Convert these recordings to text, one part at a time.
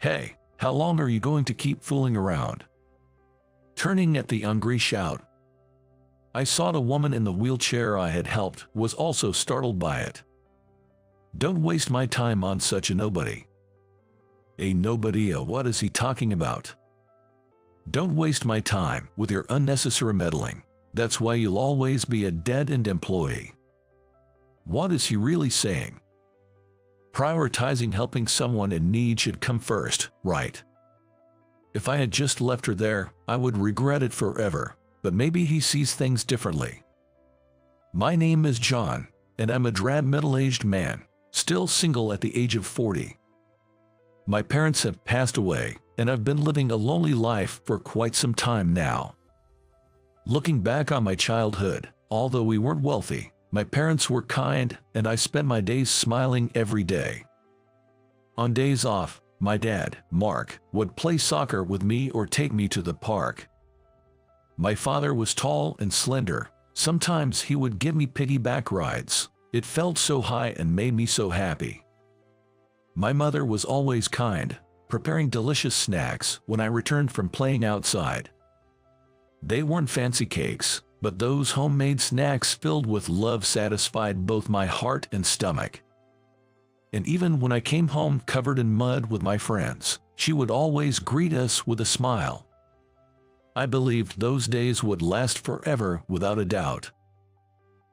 "Hey, how long are you going to keep fooling around?" Turning at the angry shout, I saw the woman in the wheelchair I had helped was also startled by it. "Don't waste my time on such a nobody." "A nobody? What is he talking about?" "Don't waste my time with your unnecessary meddling. That's why you'll always be a dead-end employee." What is he really saying? Prioritizing helping someone in need should come first, right? If I had just left her there, I would regret it forever, but maybe he sees things differently. My name is John, and I'm a drab middle-aged man, still single at the age of 40. My parents have passed away, and I've been living a lonely life for quite some time now. Looking back on my childhood, although we weren't wealthy, my parents were kind, and I spent my days smiling every day. On days off, my dad, Mark, would play soccer with me or take me to the park. My father was tall and slender. Sometimes he would give me piggyback rides. It felt so high and made me so happy. My mother was always kind, preparing delicious snacks when I returned from playing outside. They weren't fancy cakes, but those homemade snacks filled with love satisfied both my heart and stomach. And even when I came home covered in mud with my friends, she would always greet us with a smile. I believed those days would last forever without a doubt.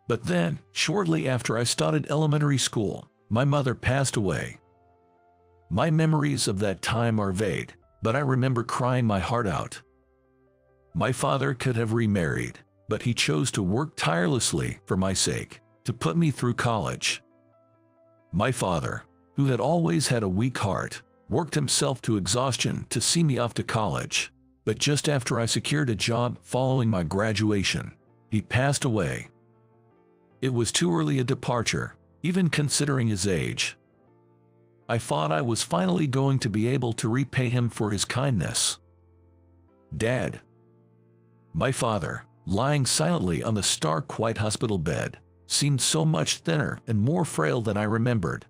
But then, shortly after I started elementary school, my mother passed away. My memories of that time are vague, but I remember crying my heart out. My father could have remarried, but he chose to work tirelessly for my sake, to put me through college. My father, who had always had a weak heart, worked himself to exhaustion to see me off to college, but just after I secured a job following my graduation, he passed away. It was too early a departure, even considering his age. I thought I was finally going to be able to repay him for his kindness. Dad. My father, lying silently on the stark white hospital bed, seemed so much thinner and more frail than I remembered.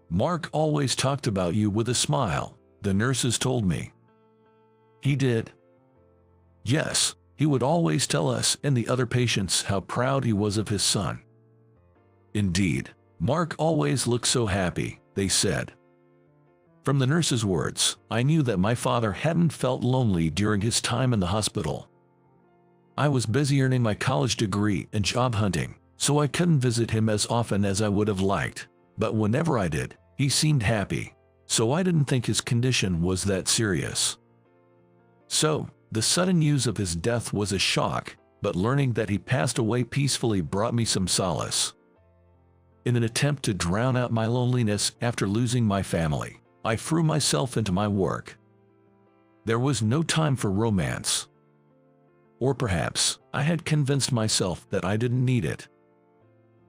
"Mark always talked about you with a smile," the nurses told me. "He did?" "Yes, he would always tell us and the other patients how proud he was of his son." "Indeed, Mark always looked so happy," they said. From the nurses' words, I knew that my father hadn't felt lonely during his time in the hospital. I was busy earning my college degree and job hunting, so I couldn't visit him as often as I would have liked, but whenever I did, he seemed happy, so I didn't think his condition was that serious. So, the sudden news of his death was a shock, but learning that he passed away peacefully brought me some solace. In an attempt to drown out my loneliness after losing my family, I threw myself into my work. There was no time for romance. Or perhaps I had convinced myself that I didn't need it.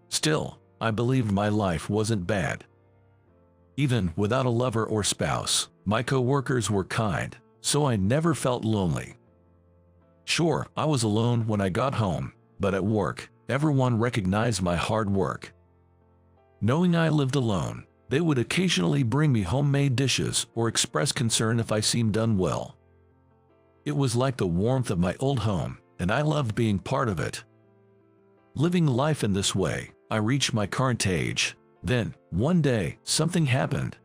Still, I believed my life wasn't bad. Even without a lover or spouse, my co-workers were kind, so I never felt lonely. Sure, I was alone when I got home, but at work, everyone recognized my hard work. Knowing I lived alone, they would occasionally bring me homemade dishes or express concern if I seemed unwell. It was like the warmth of my old home, and I loved being part of it. Living life in this way, I reached my current age. Then, one day, something happened.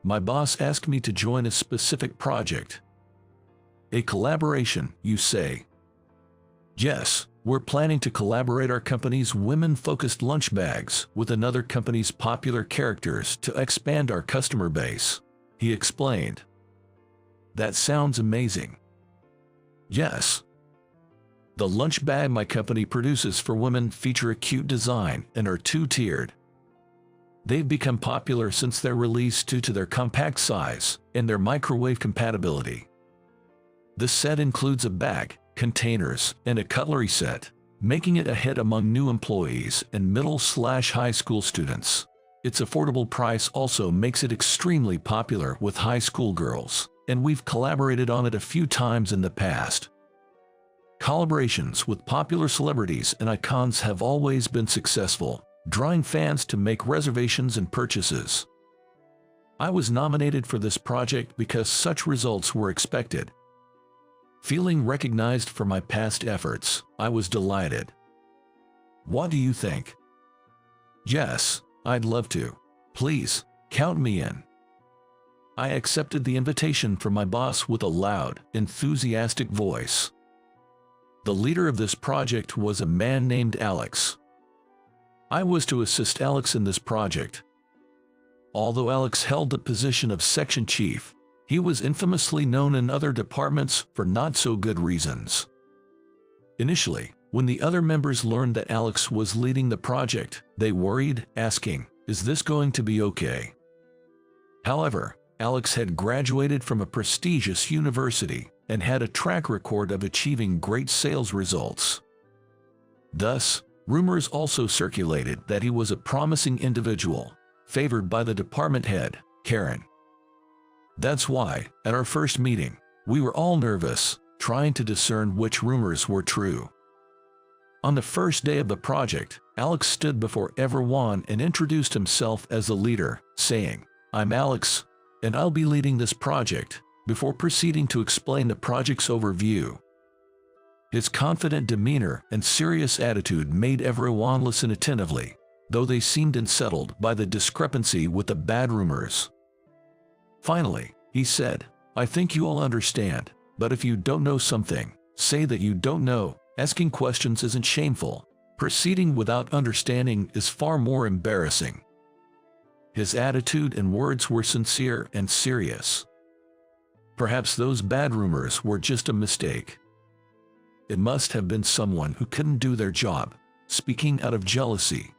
My boss asked me to join a specific project. "A collaboration, you say?" "Yes, we're planning to collaborate our company's women-focused lunch bags with another company's popular characters to expand our customer base," he explained. "That sounds amazing." "Yes. The lunch bag my company produces for women feature a cute design and are two-tiered. They've become popular since their release due to their compact size and their microwave compatibility. The set includes a bag, containers, and a cutlery set, making it a hit among new employees and middle/high school students. Its affordable price also makes it extremely popular with high school girls, and we've collaborated on it a few times in the past. Collaborations with popular celebrities and icons have always been successful, drawing fans to make reservations and purchases. I was nominated for this project because such results were expected. Feeling recognized for my past efforts, I was delighted. What do you think? Yes, I'd love to. Please, count me in. I accepted the invitation from my boss with a loud, enthusiastic voice. The leader of this project was a man named Alex. I was to assist Alex in this project. Although Alex held the position of section chief, he was infamously known in other departments for not so good reasons. Initially, when the other members learned that Alex was leading the project, they worried, asking, "Is this going to be okay?" However, Alex had graduated from a prestigious university and had a track record of achieving great sales results. Thus, rumors also circulated that he was a promising individual, favored by the department head, Karen. That's why, at our first meeting, we were all nervous, trying to discern which rumors were true. On the first day of the project, Alex stood before everyone and introduced himself as the leader, saying, "I'm Alex, and I'll be leading this project," before proceeding to explain the project's overview. His confident demeanor and serious attitude made everyone listen attentively, though they seemed unsettled by the discrepancy with the bad rumors. Finally, he said, "I think you all understand, but if you don't know something, say that you don't know. Asking questions isn't shameful. Proceeding without understanding is far more embarrassing." His attitude and words were sincere and serious. Perhaps those bad rumors were just a mistake. It must have been someone who couldn't do their job, speaking out of jealousy.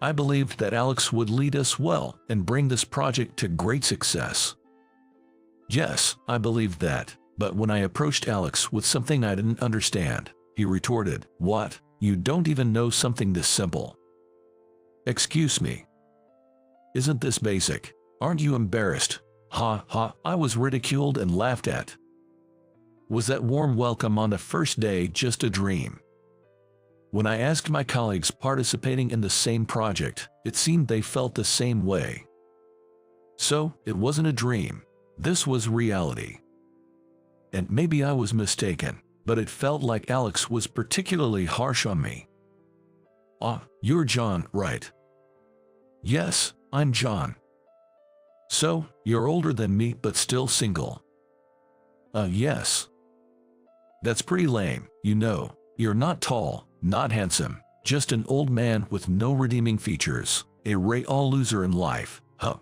I believed that Alex would lead us well and bring this project to great success. Yes, I believed that, but when I approached Alex with something I didn't understand, he retorted, "What? You don't even know something this simple? Excuse me. Isn't this basic? Aren't you embarrassed?" Ha ha, I was ridiculed and laughed at. Was that warm welcome on the first day just a dream? When I asked my colleagues participating in the same project, it seemed they felt the same way. So, it wasn't a dream. This was reality. And maybe I was mistaken, but it felt like Alex was particularly harsh on me. "Ah, you're John, right?" "Yes, I'm John." "So, you're older than me but still single?" Yes." "That's pretty lame, you know. You're not tall, not handsome, just an old man with no redeeming features, a real loser in life, huh?"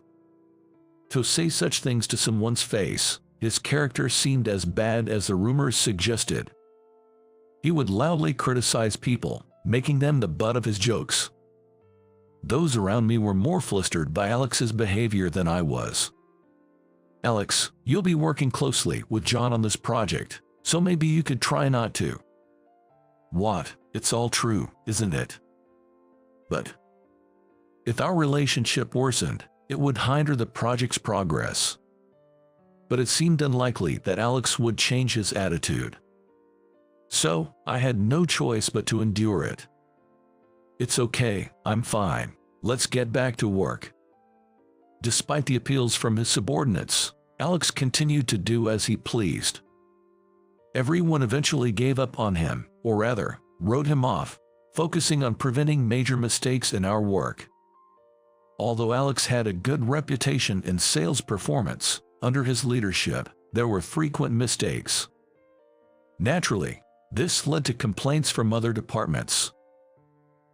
To say such things to someone's face, his character seemed as bad as the rumors suggested. He would loudly criticize people, making them the butt of his jokes. Those around me were more flustered by Alex's behavior than I was. "Alex, you'll be working closely with John on this project, so maybe you could try not to." "What? It's all true, isn't it? But if our relationship worsened, it would hinder the project's progress." But it seemed unlikely that Alex would change his attitude. So, I had no choice but to endure it. "It's okay, I'm fine. Let's get back to work." Despite the appeals from his subordinates, Alex continued to do as he pleased. Everyone eventually gave up on him, or rather, wrote him off, focusing on preventing major mistakes in our work. Although Alex had a good reputation in sales performance, under his leadership, there were frequent mistakes. Naturally, this led to complaints from other departments.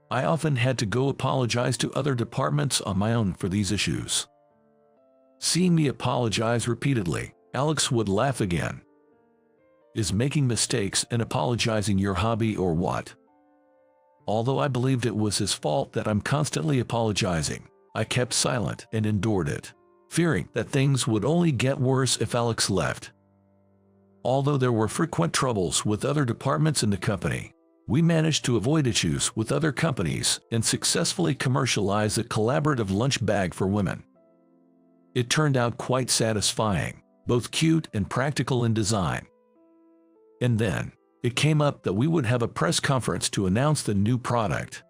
I often had to go apologize to other departments on my own for these issues. Seeing me apologize repeatedly, Alex would laugh again. "Is making mistakes and apologizing your hobby or what?" Although I believed it was his fault that I'm constantly apologizing, I kept silent and endured it, fearing that things would only get worse if Alex left. Although there were frequent troubles with other departments in the company, we managed to avoid issues with other companies and successfully commercialize a collaborative lunch bag for women. It turned out quite satisfying, both cute and practical in design. And then, it came up that we would have a press conference to announce the new product.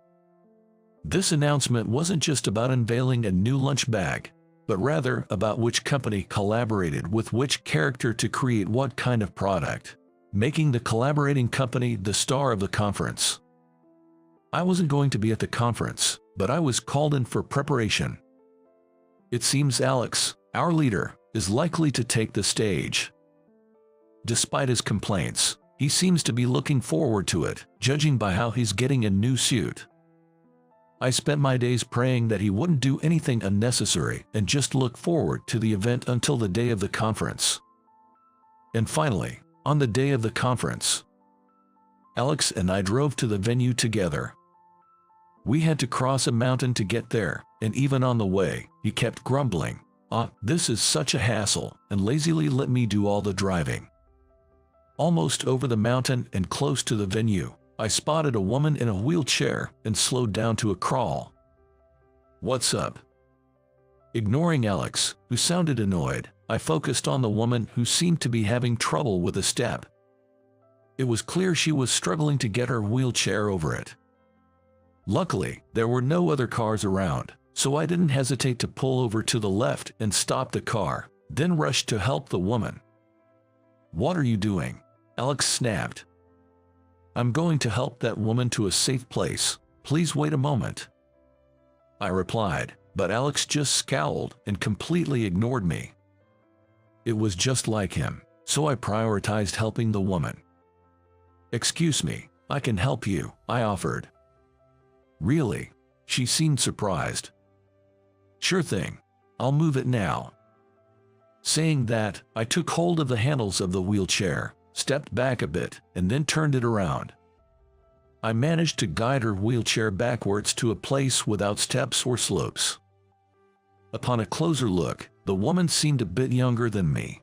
This announcement wasn't just about unveiling a new lunch bag, but rather about which company collaborated with which character to create what kind of product, making the collaborating company the star of the conference. I wasn't going to be at the conference, but I was called in for preparation. It seems Alex, our leader, is likely to take the stage. Despite his complaints, he seems to be looking forward to it, judging by how he's getting a new suit. I spent my days praying that he wouldn't do anything unnecessary and just look forward to the event until the day of the conference. And finally, on the day of the conference, Alex and I drove to the venue together. We had to cross a mountain to get there, and even on the way, he kept grumbling, this is such a hassle, and lazily let me do all the driving. Almost over the mountain and close to the venue, I spotted a woman in a wheelchair and slowed down to a crawl. "What's up?" Ignoring Alex, who sounded annoyed, I focused on the woman who seemed to be having trouble with a step. It was clear she was struggling to get her wheelchair over it. Luckily, there were no other cars around, so I didn't hesitate to pull over to the left and stop the car, then rushed to help the woman. "What are you doing?" Alex snapped. "I'm going to help that woman to a safe place. Please wait a moment," I replied, but Alex just scowled and completely ignored me. It was just like him, so I prioritized helping the woman. "Excuse me, I can help you," I offered. "Really?" She seemed surprised. "Sure thing. I'll move it now." Saying that, I took hold of the handles of the wheelchair, stepped back a bit, and then turned it around. I managed to guide her wheelchair backwards to a place without steps or slopes. Upon a closer look, the woman seemed a bit younger than me.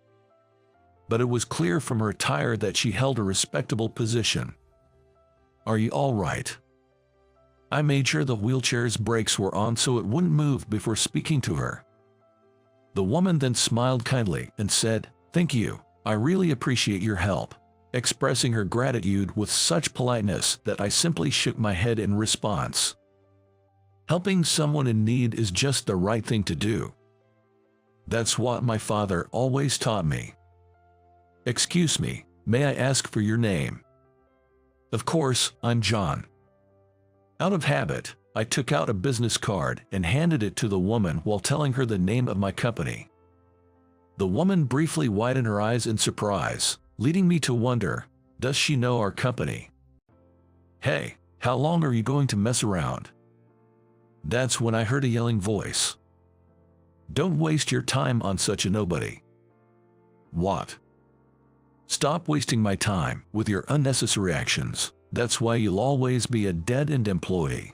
But it was clear from her attire that she held a respectable position. "Are you all right?" I made sure the wheelchair's brakes were on so it wouldn't move before speaking to her. The woman then smiled kindly and said, "Thank you, I really appreciate your help," expressing her gratitude with such politeness that I simply shook my head in response. Helping someone in need is just the right thing to do. That's what my father always taught me. "Excuse me, may I ask for your name?" "Of course, I'm John." Out of habit, I took out a business card and handed it to the woman while telling her the name of my company. The woman briefly widened her eyes in surprise, leading me to wonder, does she know our company? "Hey, how long are you going to mess around?" That's when I heard a yelling voice. "Don't waste your time on such a nobody." "What?" "Stop wasting my time with your unnecessary actions. That's why you'll always be a dead-end employee."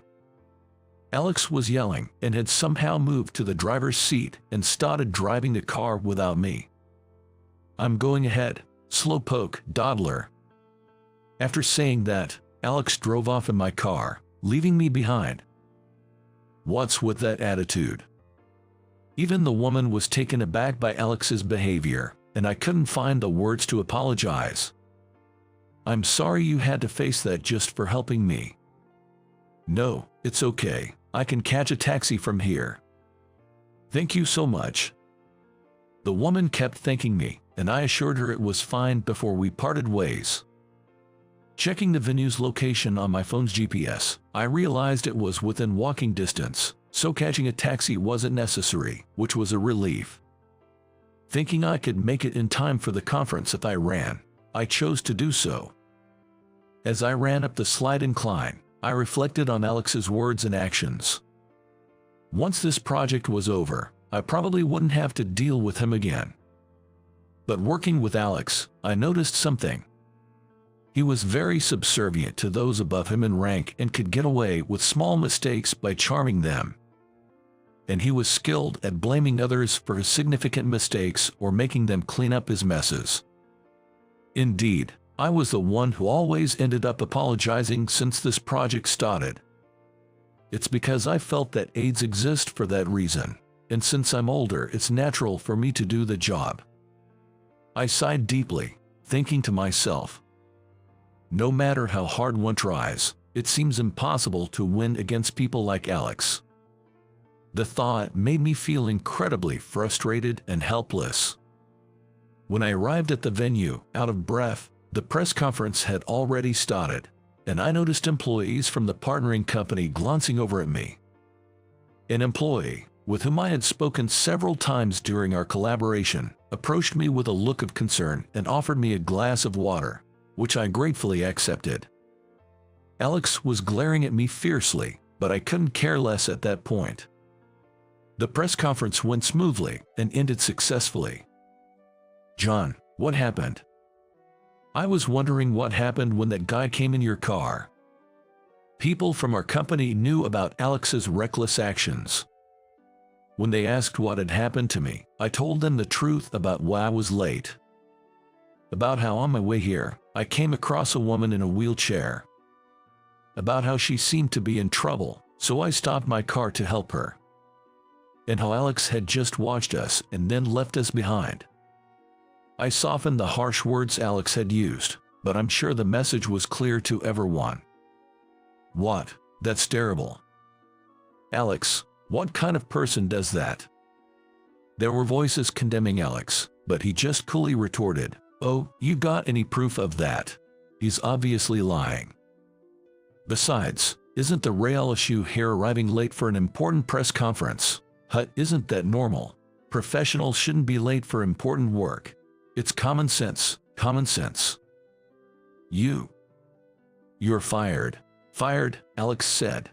Alex was yelling and had somehow moved to the driver's seat and started driving the car without me. "I'm going ahead, slowpoke, dawdler." After saying that, Alex drove off in my car, leaving me behind. What's with that attitude? Even the woman was taken aback by Alex's behavior, and I couldn't find the words to apologize. "I'm sorry you had to face that just for helping me." "No, it's okay. I can catch a taxi from here." "Thank you so much." The woman kept thanking me, and I assured her it was fine before we parted ways. Checking the venue's location on my phone's GPS, I realized it was within walking distance, so catching a taxi wasn't necessary, which was a relief. Thinking I could make it in time for the conference if I ran, I chose to do so. As I ran up the slight incline, I reflected on Alex's words and actions. Once this project was over, I probably wouldn't have to deal with him again. But working with Alex, I noticed something. He was very subservient to those above him in rank and could get away with small mistakes by charming them. And he was skilled at blaming others for his significant mistakes or making them clean up his messes. Indeed, I was the one who always ended up apologizing since this project started. It's because I felt that aides exist for that reason, and since I'm older, it's natural for me to do the job. I sighed deeply, thinking to myself, no matter how hard one tries, it seems impossible to win against people like Alex. The thought made me feel incredibly frustrated and helpless. When I arrived at the venue, out of breath, the press conference had already started, and I noticed employees from the partnering company glancing over at me. An employee, with whom I had spoken several times during our collaboration, approached me with a look of concern and offered me a glass of water, which I gratefully accepted. Alex was glaring at me fiercely, but I couldn't care less at that point. The press conference went smoothly and ended successfully. "John, what happened?" "I was wondering what happened when that guy came in your car." People from our company knew about Alex's reckless actions. When they asked what had happened to me, I told them the truth about why I was late. About how on my way here, I came across a woman in a wheelchair. About how she seemed to be in trouble, so I stopped my car to help her. And how Alex had just watched us and then left us behind. I softened the harsh words Alex had used, but I'm sure the message was clear to everyone. "What? That's terrible. Alex, what kind of person does that?" There were voices condemning Alex, but he just coolly retorted, "Oh, you got any proof of that? He's obviously lying. Besides, isn't the real issue here arriving late for an important press conference? Isn't that normal? Professionals shouldn't be late for important work. It's common sense, common sense." You're fired." "Fired," Alex said.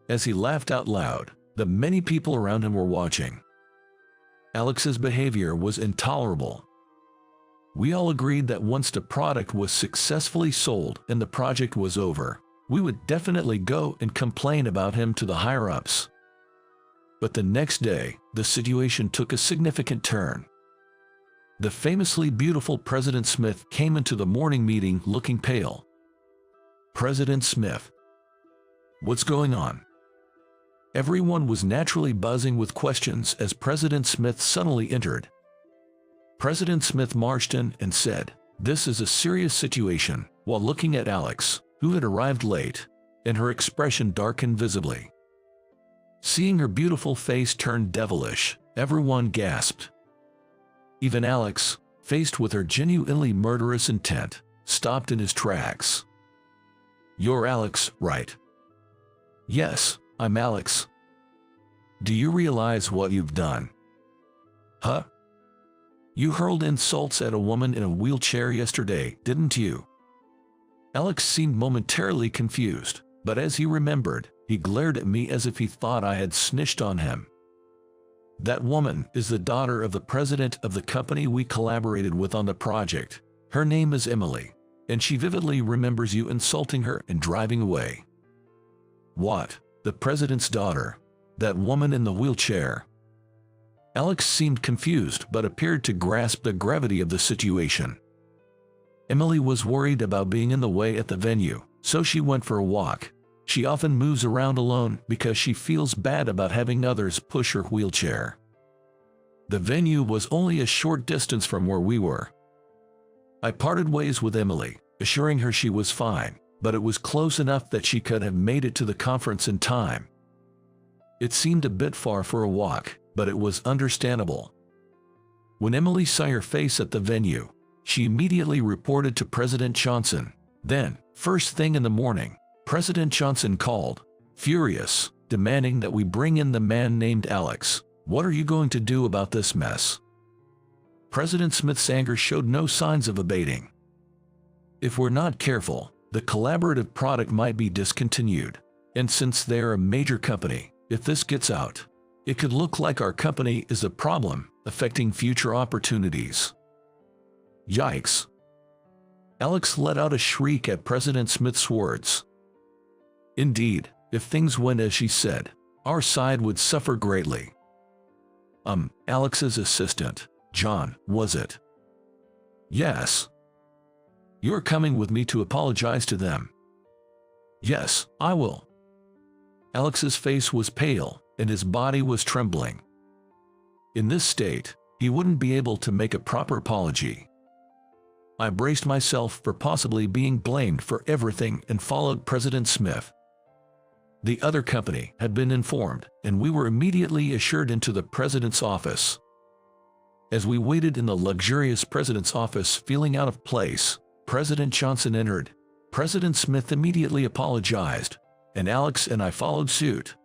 As he laughed out loud, the many people around him were watching. Alex's behavior was intolerable. We all agreed that once the product was successfully sold and the project was over, we would definitely go and complain about him to the higher-ups. But the next day, the situation took a significant turn. The famously beautiful President Smith came into the morning meeting looking pale. "President Smith, what's going on?" Everyone was naturally buzzing with questions as President Smith suddenly entered. President Smith marched in and said, "This is a serious situation," while looking at Alex, who had arrived late, and her expression darkened visibly. Seeing her beautiful face turn devilish, everyone gasped. Even Alex, faced with her genuinely murderous intent, stopped in his tracks. "You're Alex, right?" "Yes, I'm Alex." "Do you realize what you've done?" "You hurled insults at a woman in a wheelchair yesterday, didn't you?" Alex seemed momentarily confused, but as he remembered, he glared at me as if he thought I had snitched on him. "That woman is the daughter of the president of the company we collaborated with on the project. Her name is Emily, and she vividly remembers you insulting her and driving away." "What? The president's daughter? That woman in the wheelchair?" Alex seemed confused but appeared to grasp the gravity of the situation. "Emily was worried about being in the way at the venue, so she went for a walk. She often moves around alone because she feels bad about having others push her wheelchair. The venue was only a short distance from where we were. I parted ways with Emily, assuring her she was fine, but it was close enough that she could have made it to the conference in time. It seemed a bit far for a walk, but it was understandable. When Emily saw your face at the venue, she immediately reported to President Johnson. Then, first thing in the morning, President Johnson called, furious, demanding that we bring in the man named Alex. What are you going to do about this mess? President Smith's anger showed no signs of abating. If we're not careful, the collaborative product might be discontinued. And since they're a major company, if this gets out, it could look like our company is the problem, affecting future opportunities. Yikes! Alex let out a shriek at President Smith's words. Indeed, if things went as she said, our side would suffer greatly. Alex's assistant, John, was it? Yes. You're coming with me to apologize to them. Yes, I will. Alex's face was pale, and his body was trembling. In this state, he wouldn't be able to make a proper apology. I braced myself for possibly being blamed for everything and followed President Smith. The other company had been informed, and we were immediately ushered into the president's office. As we waited in the luxurious president's office feeling out of place, President Johnson entered. President Smith immediately apologized, and Alex and I followed suit.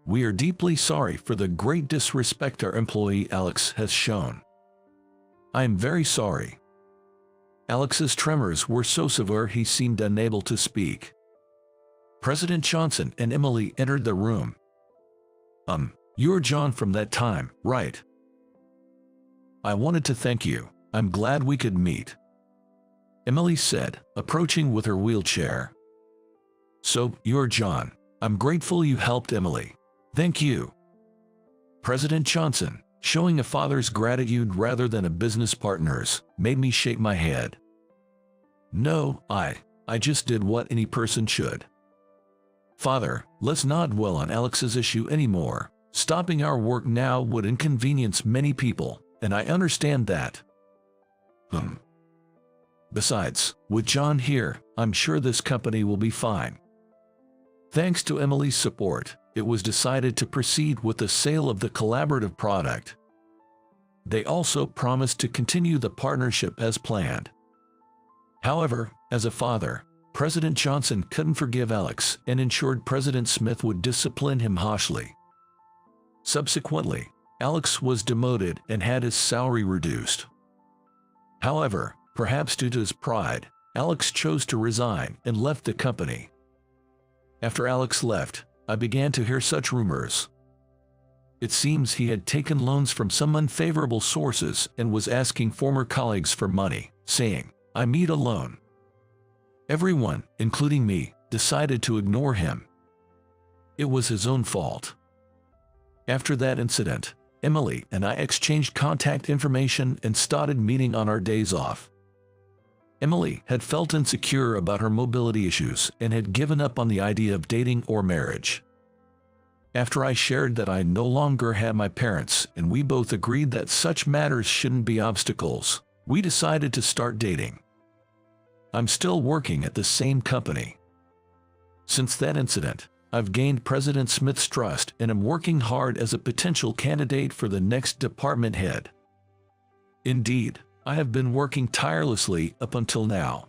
"We are deeply sorry for the great disrespect our employee Alex has shown. I am very sorry." Alex's tremors were so severe he seemed unable to speak. President Johnson and Emily entered the room. You're John from that time, right? I wanted to thank you. I'm glad we could meet," Emily said, approaching with her wheelchair. "So, you're John. I'm grateful you helped Emily." "Thank you." President Johnson, showing a father's gratitude rather than a business partner's, made me shake my head. "No, I just did what any person should." "Father, let's not dwell on Alex's issue anymore. Stopping our work now would inconvenience many people, and I understand that. Besides, with John here, I'm sure this company will be fine." Thanks to Emily's support, it was decided to proceed with the sale of the collaborative product. They also promised to continue the partnership as planned. However, as a father, President Johnson couldn't forgive Alex and ensured President Smith would discipline him harshly. Subsequently, Alex was demoted and had his salary reduced. However, perhaps due to his pride, Alex chose to resign and left the company. After Alex left, I began to hear such rumors. It seems he had taken loans from some unfavorable sources and was asking former colleagues for money, saying, "I need a loan." Everyone, including me, decided to ignore him. It was his own fault. After that incident, Emily and I exchanged contact information and started meeting on our days off. Emily had felt insecure about her mobility issues and had given up on the idea of dating or marriage. After I shared that I no longer had my parents and we both agreed that such matters shouldn't be obstacles, we decided to start dating. I'm still working at the same company. Since that incident, I've gained President Smith's trust and am working hard as a potential candidate for the next department head. Indeed, I have been working tirelessly up until now.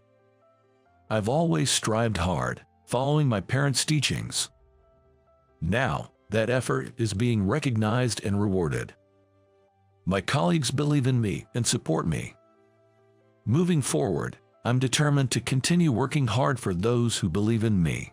I've always strived hard, following my parents' teachings. Now, that effort is being recognized and rewarded. My colleagues believe in me and support me. Moving forward, I'm determined to continue working hard for those who believe in me.